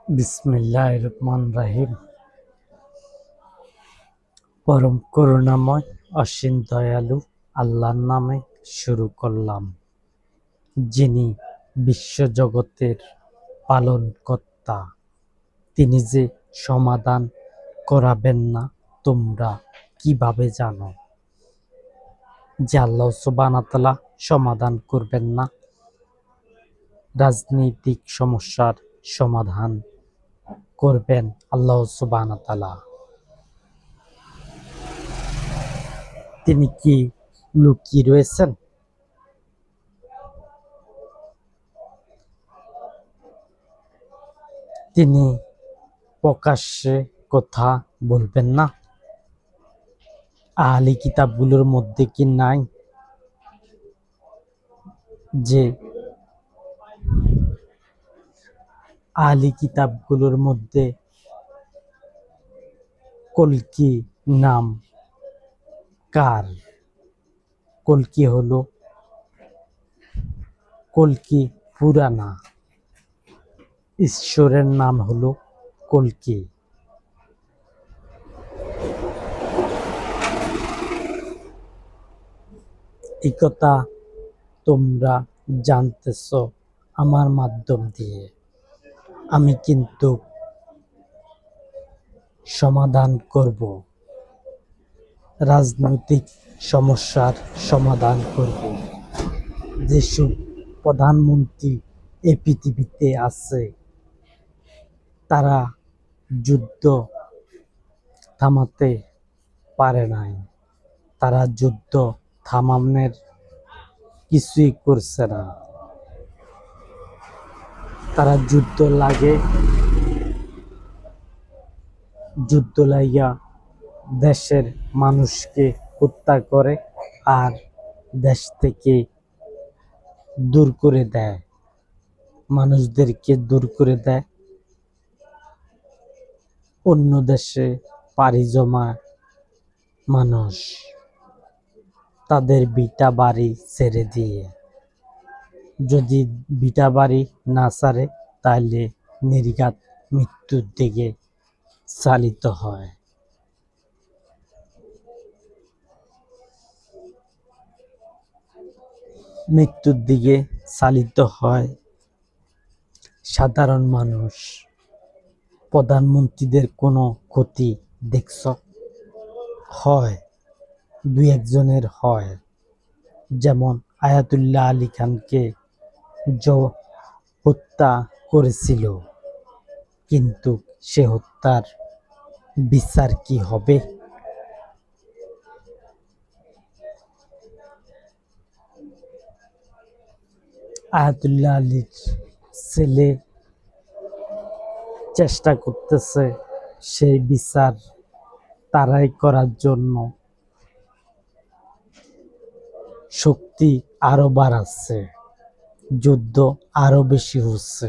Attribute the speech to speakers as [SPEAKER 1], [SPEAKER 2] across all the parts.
[SPEAKER 1] বিসমিল্লাহির রহমানির রহিম। পরম করুণাময় অসীম দয়ালু আল্লাহর নামে শুরু করলাম, যিনি বিশ্বজগতের পালনকর্তা। তিনি যে সমাধান করাবেন না তোমরা কিভাবে জানো? যে আল্লাহ সুবহানাহু ওয়া তাআলা সমাধান করবেন না, রাজনৈতিক সমস্যার সমাধান করবেন আল্লাহ সুবহানাহু ওয়া তাআলা। তিনি কি লুকিয়ে রয়েছেন? তিনি প্রকাশ্যে কথা বলবেন না? আহলি কিতাবগুলোর মধ্যে কি নাই যে আহলি কিতাবগুলোর মধ্যে কলকি নাম কার? কলকি হলো কলকি পুরানা, ঈশ্বরের নাম হলো কলকি। এই কথা তোমরা জানতেছ আমার মাধ্যম দিয়ে। আমি কিন্তু সমাধান করব, রাজনৈতিক সমস্যার সমাধান করব। যেসব প্রধানমন্ত্রী এই পৃথিবীতে আছে তারা যুদ্ধ থামাতে পারে নাই, তারা যুদ্ধ থামানোর কিছুই করছে না। তারা যুদ্ধ লাইয়া দেশের মানুষকে হত্যা করে আর দেশ থেকে দূর করে দেয়, মানুষদেরকে দূর করে দেয়। অন্য দেশে পাড়ি জমা মানুষ তাদের ভিটা বাড়ি ছেড়ে দিয়ে, যদি ভিটা বাড়ি না ছাড়ে তাহলে নির্ঘাত মৃত্যুর দিকে চালিত হয়। মৃত্যুর দিকে চালিত হয় সাধারণ মানুষ। প্রধানমন্ত্রীদের কোনো ক্ষতি দেখছ? হয়, দুই একজনের হয়। যেমন আয়াতুল্লাহ আলী খানকে হত্যা করেছিল, কিন্তু সে হত্যার বিচার কি হবে? আয়াতুল্লাহ আলীর ছেলে চেষ্টা করতেছে সেই বিচার তারাই করার জন্য, শক্তি আরো বাড়াচ্ছে, যুদ্ধ আরো বেশি হচ্ছে।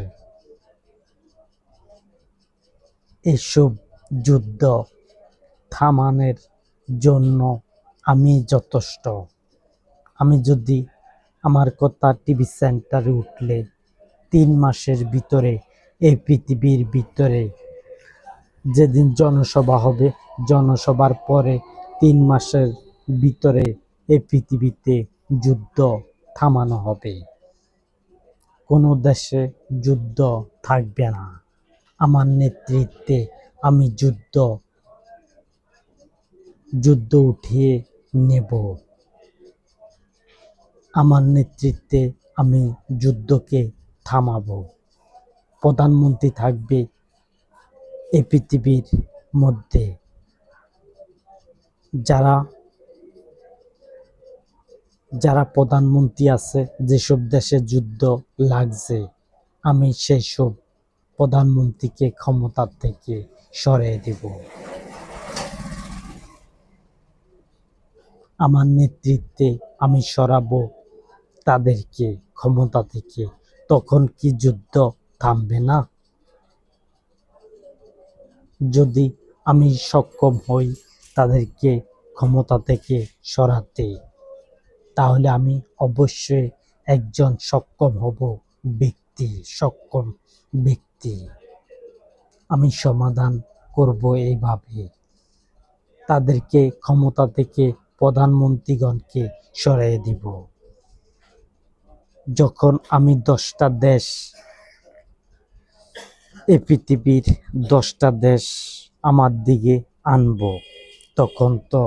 [SPEAKER 1] এসব যুদ্ধ থামানোর জন্য আমি যথেষ্ট। আমি যদি আমার কথা টিভি সেন্টারে উঠলে 3 মাসের ভিতরে এই পৃথিবীর ভিতরে, যেদিন জনসভা হবে জনসভার পরে 3 মাসের ভিতরে এই পৃথিবীতে যুদ্ধ থামানো হবে। কোনো দেশে যুদ্ধ থাকবে না। আমার নেতৃত্বে আমি যুদ্ধ উঠিয়ে নেব। আমার নেতৃত্বে আমি যুদ্ধকে থামাবো। প্রধানমন্ত্রী থাকবে এই পৃথিবীর মধ্যে, যারা প্রধানমন্ত্রী আছে, যেসব দেশে যুদ্ধ লাগছে, আমি সেই সব প্রধানমন্ত্রীকে ক্ষমতা থেকে সরিয়ে দেব। আমার নেতৃত্বে আমি সরাবো তাদেরকে ক্ষমতা থেকে। তখন কি যুদ্ধ থামবে না? যদি আমি সক্ষম হই তাদেরকে ক্ষমতা থেকে সরাতে, তাহলে আমি অবশ্যই একজন সক্ষম ব্যক্তি। আমি সমাধান করব এইভাবে, তাদেরকে ক্ষমতা থেকে প্রধানমন্ত্রীগণকে সরিয়ে দিব। যখন আমি 10টা দেশ, এই পৃথিবীর 10টা দেশ আমার দিকে আনব, তখন তো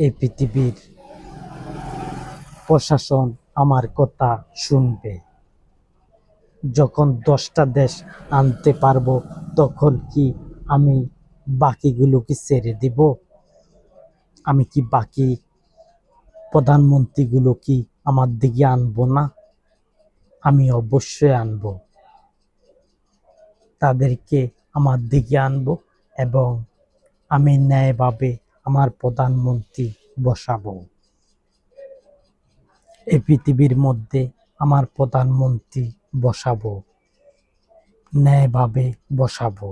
[SPEAKER 1] এই পৃথিবীর প্রশাসন আমার কথা শুনবে। যখন 10টা দেশ আনতে পারবো, তখন কি আমি বাকিগুলোকে ছেড়ে দিব? আমি কি বাকি প্রধানমন্ত্রীগুলো কি আমার দিকে আনবো না? আমি অবশ্যই আনবো, তাদেরকে আমার দিকে আনবো এবং আমি ন্যায়ভাবে আমার প্রধানমন্ত্রী বসাবো। এই পৃথিবীর মধ্যে আমার প্রধানমন্ত্রী বসাবো, ন্যায়ভাবে বসাবো।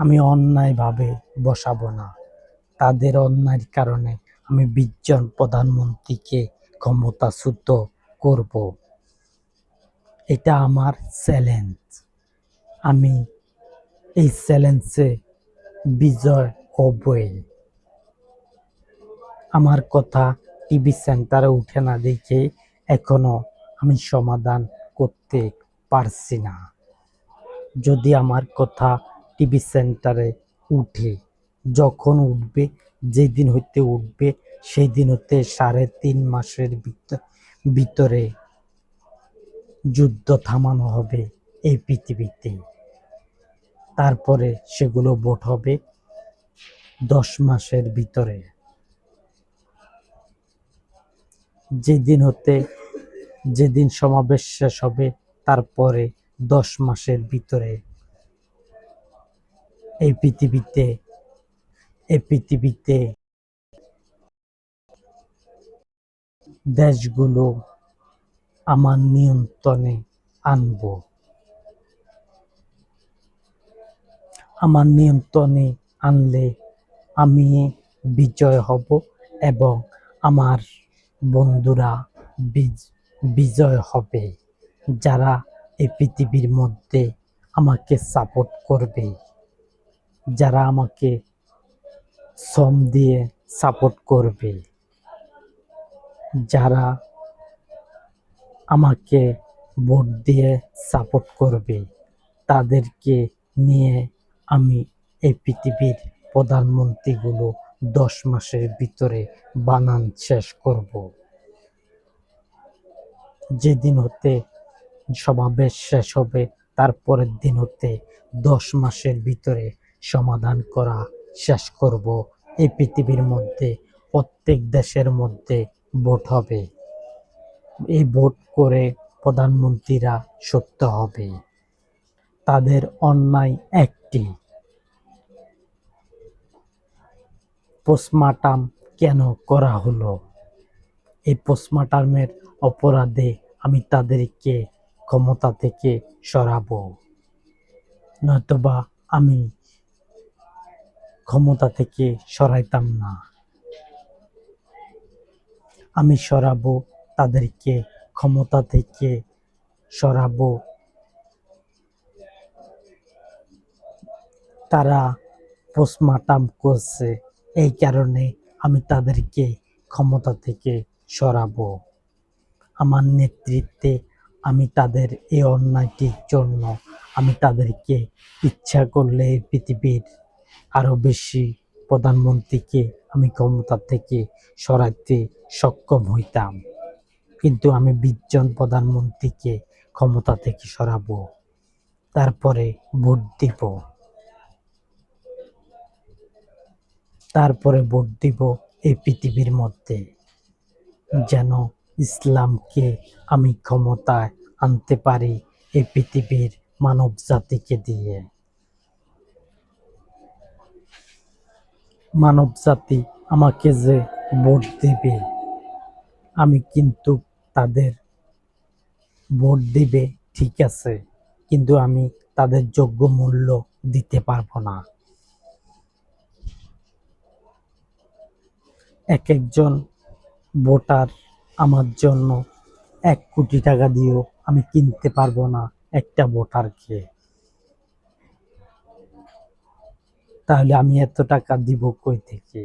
[SPEAKER 1] আমি অন্যায়ভাবে বসাবো না। তাদের অন্যায়ের কারণে আমি 20 জন প্রধানমন্ত্রীকে ক্ষমতাচ্যুত করব। এটা আমার চ্যালেঞ্জ। আমি এই চ্যালেঞ্জে বিজয় হবই। আমার কথা টিভি সেন্টারে উঠে না দেখে এখনো আমি সমাধান করতে পারছি না। যদি আমার কথা টিভি সেন্টারে উঠে, যখন উঠবে, যেদিন হইতে উঠবে, সেই দিন হতে 3.5 মাসের ভিতরে যুদ্ধ থামানো হবে এই পৃথিবীতে। তারপরে সেগুলো ভোট হবে 10 মাসের ভিতরে। যেদিন সমাবেশ শেষ হবে, তারপরে 10 মাসের ভিতরে এই পৃথিবীতে দেশগুলো আমার নিয়ন্ত্রণে আনবো। আমার নিয়ন্ত্রণে আনলে আমি বিজয় হব এবং আমার বন্ধুরা বিজয় হবে, যারা এই পৃথিবীর মধ্যে আমাকে সাপোর্ট করবে, যারা আমাকে শ্রম দিয়ে সাপোর্ট করবে, যারা আমাকে ভোট দিয়ে সাপোর্ট করবে, তাদেরকে নিয়ে আমি এই পৃথিবীর প্রধানমন্ত্রীগুলো 10 মাসের ভিতরে বানান শেষ করব। যেদিন হতে সমাবেশ শেষ হবে, তারপরের দিন হতে 10 মাসের ভিতরে সমাধান করা শেষ করব। এই পৃথিবীর মধ্যে প্রত্যেক দেশের মধ্যে ভোট হবে। এই ভোট করে প্রধানমন্ত্রীরা সত্য হবে। তাদের অন্যায় একটি, পোস্টমর্টম কেন করা হলো? এই পোস্টমর্টমের অপরাধে আমি তাদেরকে ক্ষমতা থেকে সরাবো, নয়তোবা আমি ক্ষমতা থেকে সরাইতাম না। আমি সরাবো, তাদেরকে ক্ষমতা থেকে সরাবো। তারা পোস্টমর্টম করছে, এই কারণে আমি তাদেরকে ক্ষমতা থেকে সরাবো। আমার নেতৃত্বে আমি তাদের এই অন্যায়টির জন্য আমি তাদেরকে ইচ্ছা করলে পৃথিবীর আরো বেশি প্রধানমন্ত্রীকে আমি ক্ষমতা থেকে সরাতে সক্ষম হইতাম, কিন্তু আমি 20 জন প্রধানমন্ত্রীকে ক্ষমতা থেকে সরাবো। তারপরে ভোট দিব, এই পৃথিবীর মধ্যে যেন ইসলামকে আমি ক্ষমতায় আনতে পারি এই পৃথিবীর মানব জাতিকে দিয়ে। মানব জাতি আমাকে যে ভোট দেবে, আমি কিন্তু তাদের ভোট দিবে ঠিক আছে, কিন্তু আমি তাদের যোগ্য মূল্য দিতে পারবো না। এক একজন ভোটার আমার জন্য 1 কোটি টাকা দিয়েও আমি কিনতে পারবো না একটা ভোটারকে। তাহলে আমি এত টাকা দিব কই থেকে?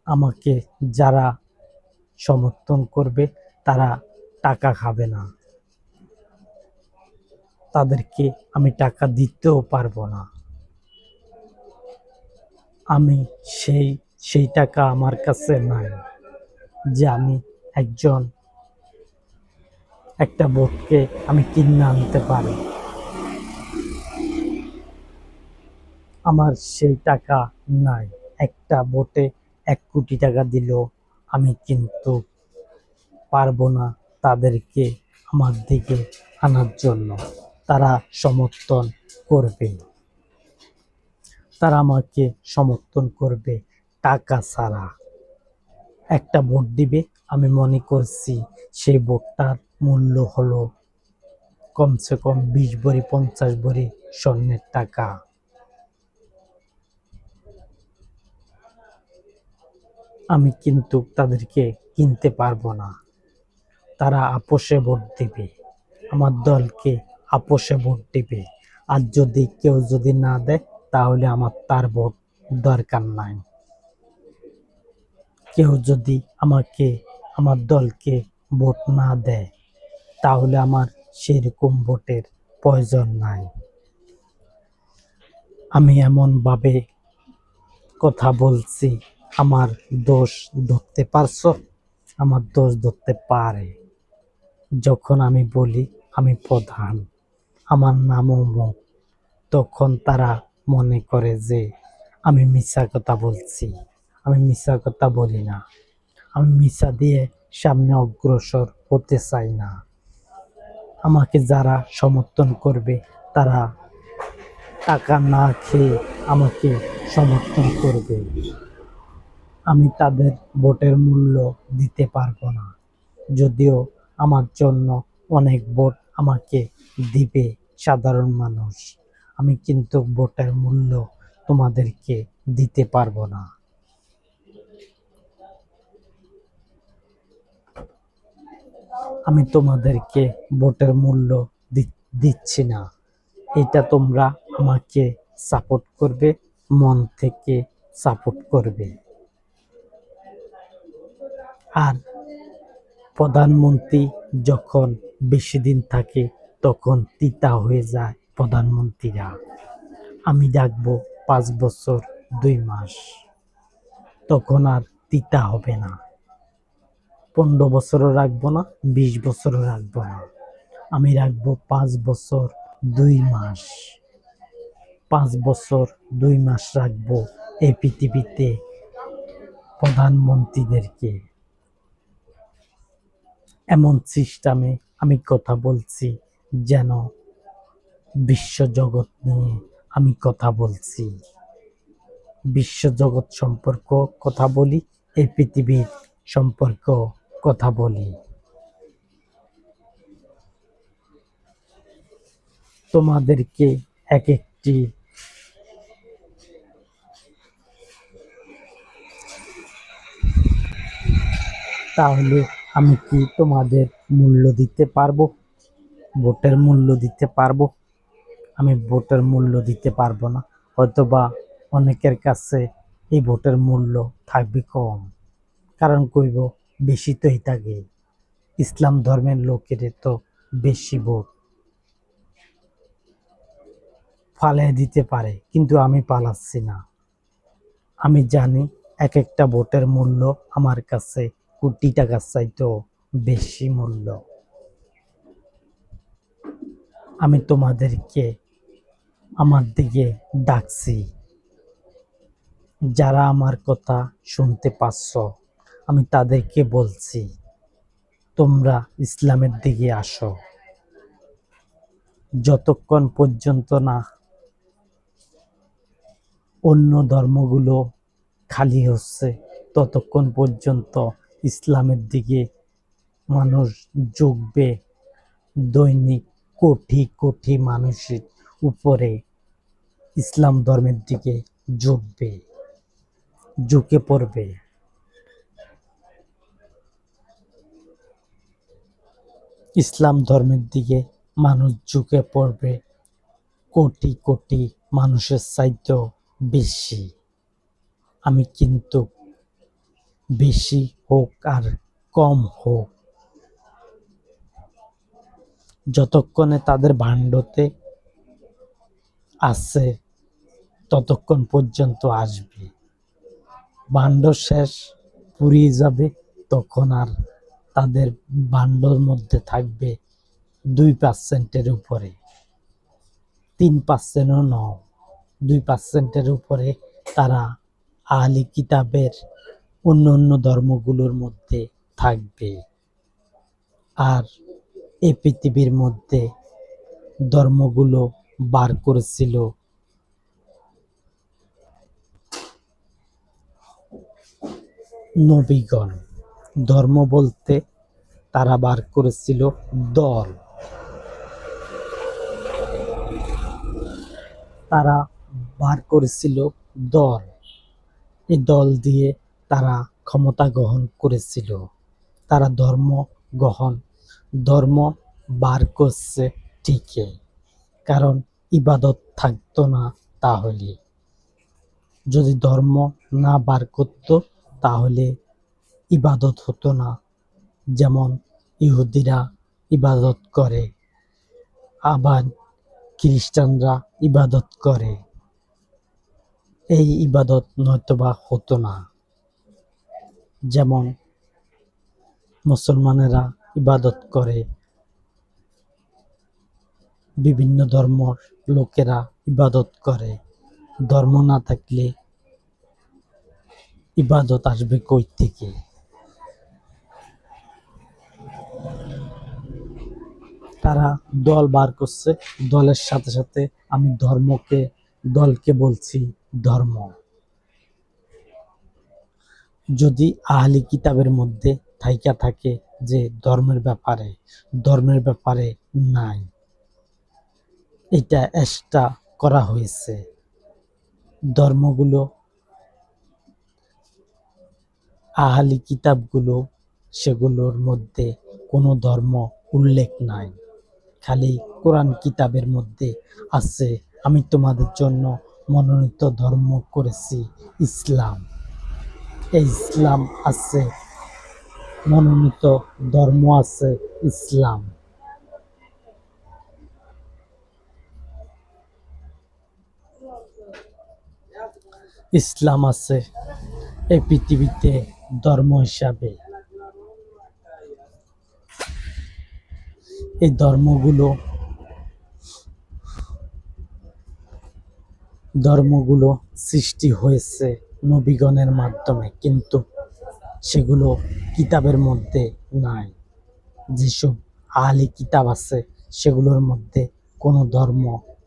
[SPEAKER 1] আমাকে যারা সমর্থন করবে তারা টাকা খাবে না, তাদেরকে আমি টাকা দিতেও পারবো না। আমি সেই সেই টাকা আমার কাছে নাই যে আমি একজন একটা ভোটকে আমি কিনে আনতে পারি। আমার সেই টাকা নাই। একটা ভোটে 1 কোটি টাকা দিলেও আমি কিন্তু পারবো না তাদেরকে আমার দিকে আনার জন্য। তারা সমর্থন করবে, তারা আমাকে সমর্থন করবে টাকা ছাড়া। একটা ভোট দিবে, আমি মনে করছি সেই ভোটটার মূল্য হলো কমসে কম 20 ভরি 50 ভরি স্বর্ণের টাকা। আমি কিন্তু তাদেরকে কিনতে পারবো না। তারা আপোষে ভোট দিবে, আমার দলকে আপোষে ভোট দিবে। আর যদি কেউ যদি না দেয় তাহলে আমার তার ভোট দরকার নাই। কেউ যদি আমাকে আমার দলকে ভোট না দেয় তাহলে আমার সেরকম ভোটের প্রয়োজন নাই। আমি এমনভাবে কথা বলছি, আমার দোষ ধরতে পারছো? আমার দোষ ধরতে পারে যখন আমি বলি আমি প্রধান, আমার নামও অমুক, তখন তারা মনে করে যে আমি মিথ্যা কথা বলছি। আমি মিথ্যা কথা বলি না, আমি মিথ্যা দিয়ে সামনে অগ্রসর হতে চাই না। আমাকে যারা সমর্থন করবে তারা টাকা না খেয়ে আমাকে সমর্থন করবে। আমি তাদের ভোটের মূল্য দিতে পারবো না, যদিও আমার জন্য অনেক ভোট আমাকে দিবে সাধারণ মানুষ। আমি কিন্তু ভোটের মূল্য তোমাদেরকে দিতে পারবো না। আমি তোমাদেরকে ভোটের মূল্য দিচ্ছি না। এটা তোমরা আমাকে সাপোর্ট করবে, মন থেকে সাপোর্ট করবে। আর প্রধানমন্ত্রী যখন বেশি দিন থাকে তখন তিতা হয়ে যায় প্রধানমন্ত্রীরা। আমি রাখবো 5 বছর 2 মাস, তখন আর তিতা হবে না। 15 বছরও রাখবো না, 20 বছরও রাখবো না, আমি রাখবো 5 বছর 2 মাস। 5 বছর 2 মাস রাখবো এই পৃথিবীতে প্রধানমন্ত্রীদেরকে। এমন সিস্টেমে আমি কথা বলছি যেন বিশ্বজগৎ নিয়ে আমি কথা বলছি। বিশ্বজগৎ সম্পর্ক কথা বলি, এই পৃথিবীর সম্পর্ক কথা বলি। তোমাদেরকে এক একটি তাহলে আমি কি তোমাদের মূল্য দিতে পারবো? ভোটের মূল্য দিতে পারবো? আমি ভোটের মূল্য দিতে পারবো না। হয়তোবা অনেকের কাছে এই ভোটের মূল্য থাকবে কম, কারণ কইব বেশি তোই থাকে, ইসলাম ধর্মের লোকের তো বেশি ভোট ফালিয়ে দিতে পারে, কিন্তু আমি পালাচ্ছি না। আমি জানি এক একটা ভোটের মূল্য আমার কাছে কোটি টাকার চাইতেও বেশি মূল্য। আমি তোমাদেরকে আমার দিকে ডাকছি, যারা আমার কথা শুনতে পাচ্ছ আমি তাদেরকে বলছি তোমরা ইসলামের দিকে আসো। যতক্ষণ পর্যন্ত না অন্য ধর্মগুলো খালি হচ্ছে ততক্ষণ পর্যন্ত ইসলামের দিকে মানুষ ঝুঁকবে। দৈনিক কোটি কোটি মানুষের উপরে ইসলাম ধর্মের দিকে ঝুঁকবে, ঝুঁকে পড়বে। ইসলাম ধর্মের দিকে মানুষ ঝুঁকে পড়বে, কোটি কোটি মানুষের চাইতেও বেশি। আমি কিন্তু বেশি হোক আর কম হোক, যতক্ষণে তাদের ভাণ্ডতে আছে ততক্ষণ পর্যন্ত আসবে। ভাণ্ড শেষ, ফুরিয়ে যাবে, তখন আর তাদের ভাণ্ডর মধ্যে থাকবে 2%-এর উপরে, 3%-ও নয়, 2%-এর উপরে তারা আহলি কিতাবের অন্য ধর্মগুলোর মধ্যে থাকবে। আর এই পৃথিবীর মধ্যে ধর্মগুলো বার করেছিল নবীগণ। ধর্ম বলতে তারা বার করেছিল দল। তারা বার করেছিল দল। এই দল দিয়ে তারা ক্ষমতা গ্রহণ করেছিল। তারা ধর্ম বার করছে ঠিকই, কারণ ইবাদত থাকতো না। তাহলে যদি ধর্ম না বার করত তাহলে ইবাদত হতো না। যেমন ইহুদিরা ইবাদত করে, আবার খ্রিস্টানরা ইবাদত করে, এই ইবাদত নয়তোবা হতো না। যেমন মুসলমানেরা ইবাদত করে, বিভিন্ন ধর্মের লোকেরা ইবাদত করে। ধর্ম না থাকলে ইবাদত আসবে কই থেকে? তারা দল বার করছে, দলের সাথে সাথে আমি দলকে বলছি ধর্ম। যদি আহলি কিতাবের মধ্যে থাইকা থাকে যে ধর্মের ব্যাপারে নাই, এটা এক্সট্রা করা হয়েছে। ধর্মগুলো, আহলি কিতাবগুলো, সেগুলোর মধ্যে কোনো ধর্ম উল্লেখ নাই। খালি কোরআন কিতাবের মধ্যে আছে, আমি তোমাদের জন্য মনোনীত ধর্ম করেছি ইসলাম। এই ইসলাম আছে, মনোনীত ধর্ম আছে ইসলাম। ইসলাম আছে এই পৃথিবীতে ধর্ম হিসাবে। এই ধর্মগুলো সৃষ্টি হয়েছে নবীগণের মাধ্যমে, কিন্তু সেগুলো কিতাবের মধ্যে নাই। যেসব আহলি কিতাব আছে সেগুলোর মধ্যে কোনো ধর্ম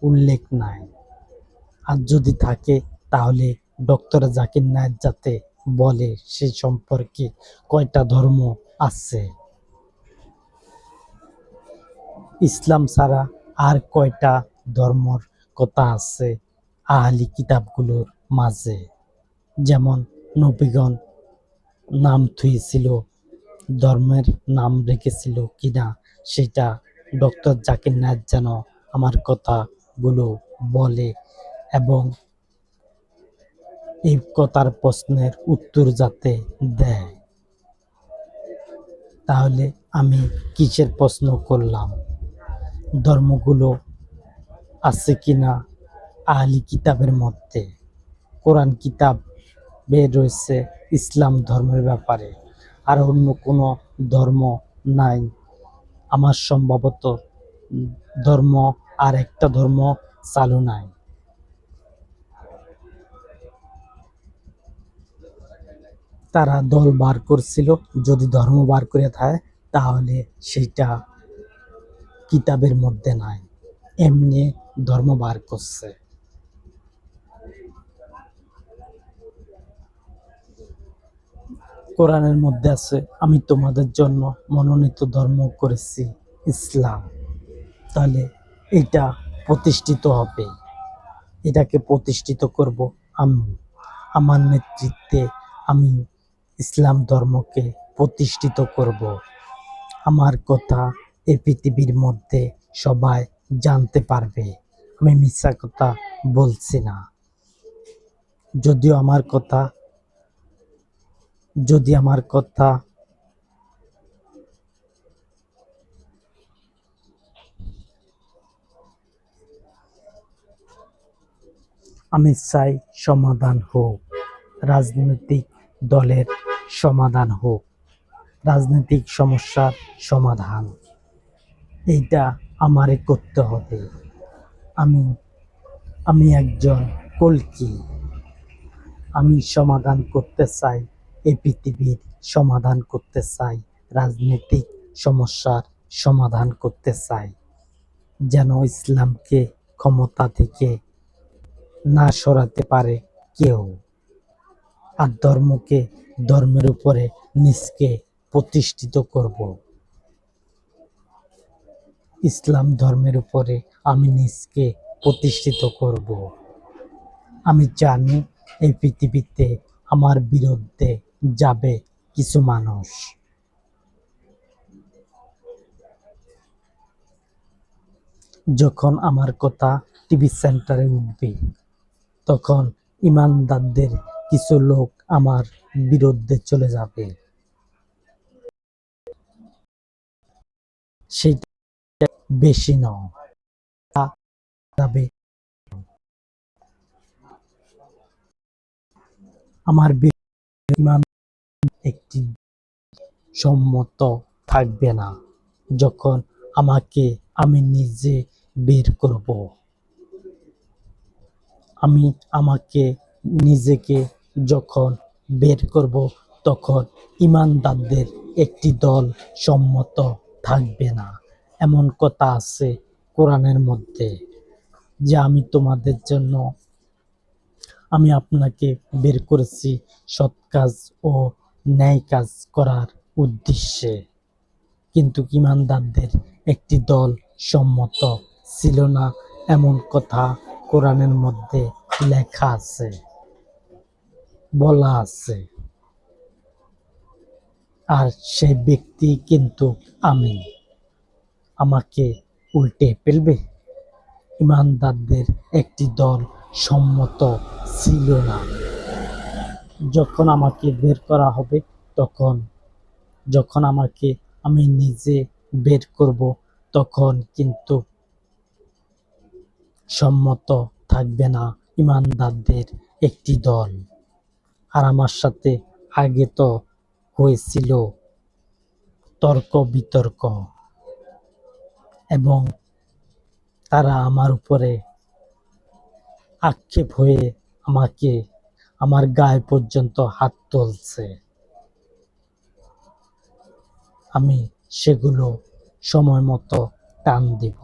[SPEAKER 1] উল্লেখ নাই। আর যদি থাকে তাহলে ডক্টর জাকির নায়েক যাতে বলে সে সম্পর্কে কয়টা ধর্ম আছে, ইসলাম ছাড়া আর কয়টা ধর্মর কথা আছে আহলি কিতাবগুলোর মাঝে। যেমন নবীগণ নাম থুয়েছিল, ধর্মের নাম রেখেছিল কিনা সেটা ডক্টর জাকির নায়েক যেন আমার কথাগুলো বলে, এবং এই কথার প্রশ্নের উত্তর যাতে দেয়। তাহলে আমি কিসের প্রশ্ন করলাম? ধর্মগুলো আছে কিনা আহলি কিতাবের মধ্যে? কোরআন কিতাবে রয়েছে ইসলাম ধর্মের ব্যাপারে, আর অন্য কোনো ধর্ম নাই। আমার সম্ভবত ধর্ম আর একটা ধর্ম চালু নাই। তারা দল বার করছিল, যদি ধর্ম বার করে থাকে তাহলে সেটা কিতাবের মধ্যে নাই, এমনি ধর্ম বার করছে। কোরআনের মধ্যে আছে, আমি তোমাদের জন্য মনোনীত ধর্ম করেছি ইসলাম। তাহলে এটা প্রতিষ্ঠিত হবে, এটাকে প্রতিষ্ঠিত করব আমি। আমার নেতৃত্বে আমি ইসলাম ধর্মকে প্রতিষ্ঠিত করব। আমার কথা এই পৃথিবীর মধ্যে সবাই জানতে পারবে। আমি মিথ্যা কথা বলছি না। যদিও আমার কথা যদি আমার কথা আমি চাই সমাধান হোক, রাজনৈতিক দলের সমাধান হোক, রাজনৈতিক সমস্যার সমাধান এইটা আমারে করতে হবে। আমি আমি একজন কলকি। আমি সমাধান করতে চাই, এই পৃথিবীর সমাধান করতে চাই, রাজনৈতিক সমস্যার সমাধান করতে চাই, যেন ইসলামকে ক্ষমতা থেকে না সরাতে পারে কেউ। আর ধর্মকে ধর্মের উপরে নিজকে প্রতিষ্ঠিত করব। ইসলাম ধর্মের উপরে আমি নিজকে প্রতিষ্ঠিত করব। আমি জানি এই পৃথিবীতে আমার বিরুদ্ধে যাবে কিছু মানুষ। যখন আমার কথা টিভি সেন্টারে উঠবে, তখন ইমানদারদের কিছু লোক আমার বিরুদ্ধে চলে যাবে। সেটা বেশি নয়, তা যাবে। আমার ইমান একটি সম্মত থাকবে না। যখন আমি নিজে বের করব, আমি আমাকে নিজেকে যখন বের করব, তখন ইমানদারদের একটি দল সম্মত থাকবে না। এমন কথা আছে কোরআনের মধ্যে যে আমি আপনাকে বের করেছি সৎ কাজ ও ন্যায় কাজ করার উদ্দেশ্যে। কিন্তু ইমানদারদের একটি দল সম্মত ছিল না, এমন কথা কোরআনের মধ্যে লেখা আছে, বলা আছে। আর সেই ব্যক্তি কিন্তু আমি। আমাকে উল্টে ফেলবে? ইমানদারদের একটি দল সম্মত ছিল না। যখন আমাকে বের করা হবে, তখন যখন আমি নিজে বের করব, তখন কিন্তু সম্মত থাকবে না ইমানদারদের একটি দল। আর আমার সাথে আগে তো হয়েছিল তর্ক বিতর্ক, এবং তারা আমার উপরে আক্ষেপ হয়ে আমার গায়ে পর্যন্ত হাত তুলছে। আমি সেগুলো সময় মতো টান দিব।